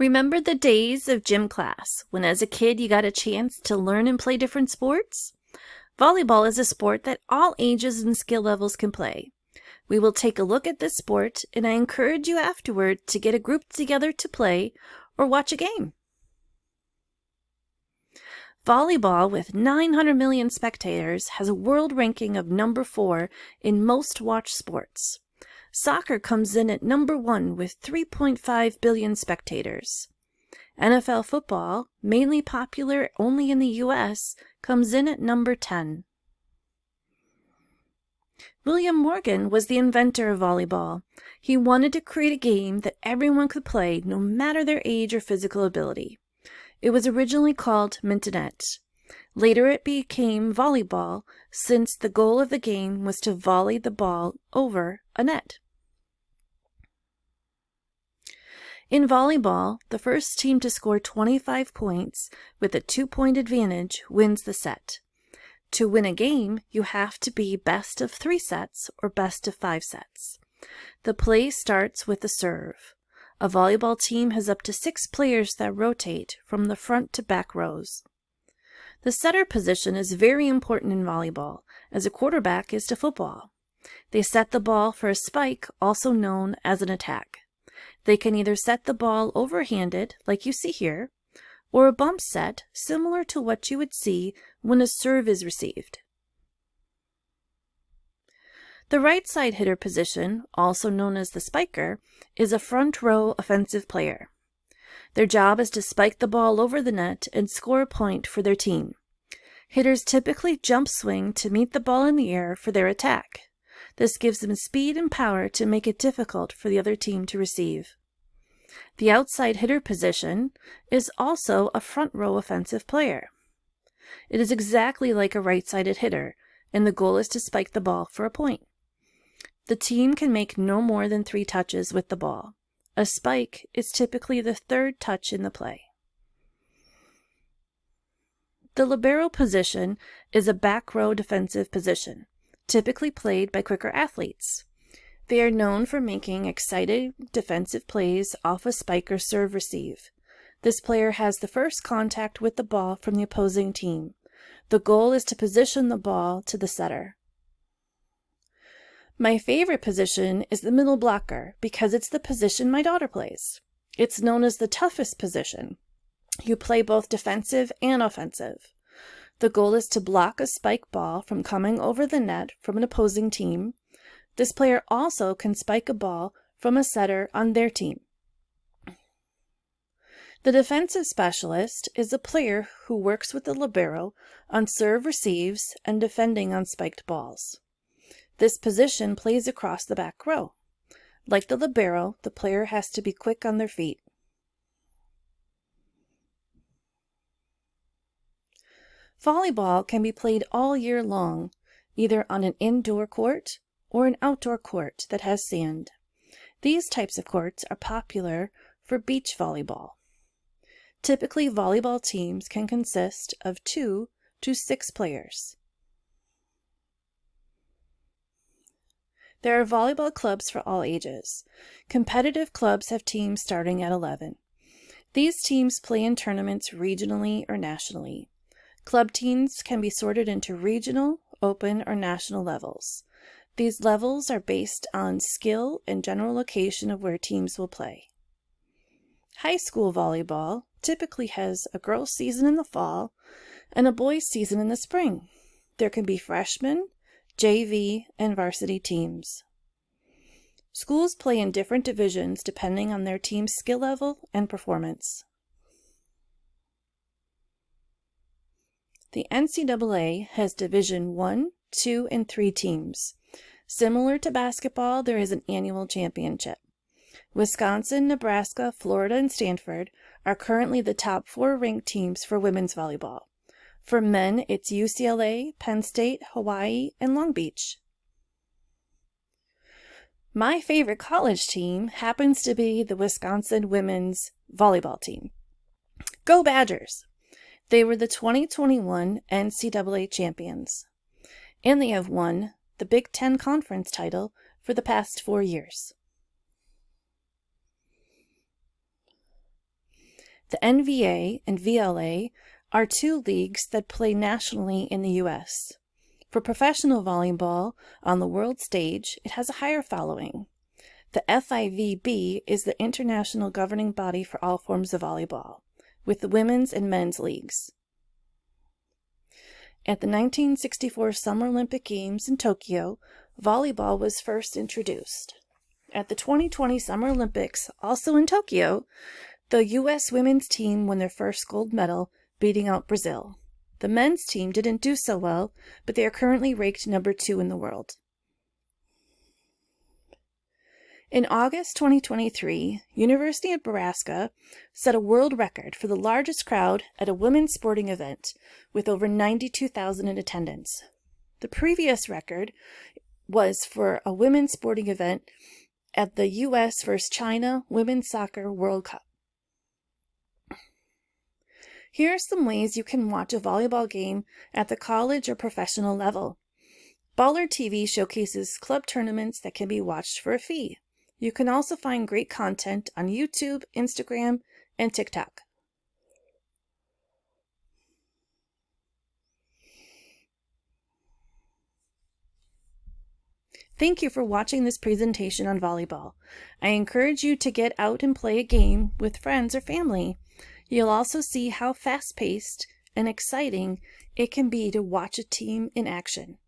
Remember the days of gym class when as a kid you got a chance to learn and play different sports? Volleyball is a sport that all ages and skill levels can play. We will take a look at this sport, and I encourage you afterward to get a group together to play or watch a game. Volleyball, with 900 million spectators, has a world ranking of number 4 in most watched sports. Soccer comes in at number 1 with 3.5 billion spectators. NFL football, mainly popular only in the US, comes in at number 10. William Morgan was the inventor of volleyball. He wanted to create a game that everyone could play, no matter their age or physical ability. It was originally called mintonette. Later it became volleyball, since the goal of the game was to volley the ball over a net. In volleyball, the first team to score 25 points with a 2-point advantage wins the set. To win a game, you have to be best of 3 sets or best of 5 sets. The play starts with a serve. A volleyball team has up to 6 players that rotate from the front to back rows. The setter position is very important in volleyball, as a quarterback is to football. They set the ball for a spike, also known as an attack. They can either set the ball overhanded, like you see here, or a bump set, similar to what you would see when a serve is received. The right side hitter position, also known as the spiker, is a front row offensive player. Their job is to spike the ball over the net and score a point for their team. Hitters typically jump swing to meet the ball in the air for their attack. This gives them speed and power to make it difficult for the other team to receive. The outside hitter position is also a front row offensive player. It is exactly like a right-sided hitter, and the goal is to spike the ball for a point. The team can make no more than 3 touches with the ball. A spike is typically the 3rd touch in the play. The libero position is a back row defensive position, typically played by quicker athletes. They are known for making excited defensive plays off a spike or serve receive. This player has the first contact with the ball from the opposing team. The goal is to position the ball to the setter. My favorite position is the middle blocker because it's the position my daughter plays. It's known as the toughest position. You play both defensive and offensive. The goal is to block a spike ball from coming over the net from an opposing team. This player also can spike a ball from a setter on their team. The defensive specialist is a player who works with the libero on serve receives and defending on spiked balls. This position plays across the back row. Like the libero, the player has to be quick on their feet. Volleyball can be played all year long, either on an indoor court or an outdoor court that has sand. These types of courts are popular for beach volleyball. Typically, volleyball teams can consist of 2 to 6 players. There are volleyball clubs for all ages. Competitive clubs have teams starting at 11. These teams play in tournaments regionally or nationally. Club teams can be sorted into regional, open, or national levels. These levels are based on skill and general location of where teams will play. High school volleyball typically has a girls' season in the fall and a boys' season in the spring. There can be freshmen, JV, and varsity teams. Schools play in different divisions depending on their team's skill level and performance. The NCAA has Division 1, 2, and 3 teams. Similar to basketball, there is an annual championship. Wisconsin, Nebraska, Florida, and Stanford are currently the top 4 ranked teams for women's volleyball. For men, it's UCLA, Penn State, Hawaii, and Long Beach. My favorite college team happens to be the Wisconsin women's volleyball team. Go Badgers! They were the 2021 NCAA champions, and they have won the Big Ten Conference title for the past 4 years. The NVA and VLA are two leagues that play nationally in the U.S. For professional volleyball on the world stage, it has a higher following. The FIVB is the international governing body for all forms of volleyball, with the women's and men's leagues. At the 1964 Summer Olympic Games in Tokyo, volleyball was first introduced. At the 2020 Summer Olympics, also in Tokyo, the U.S. women's team won their first gold medal, beating out Brazil. The men's team didn't do so well, but they are currently ranked number 2 in the world. In August 2023, University of Nebraska set a world record for the largest crowd at a women's sporting event, with over 92,000 in attendance. The previous record was for a women's sporting event at the U.S. vs. China Women's Soccer World Cup. Here are some ways you can watch a volleyball game at the college or professional level. Baller TV showcases club tournaments that can be watched for a fee. You can also find great content on YouTube, Instagram, and TikTok. Thank you for watching this presentation on volleyball. I encourage you to get out and play a game with friends or family. You'll also see how fast-paced and exciting it can be to watch a team in action.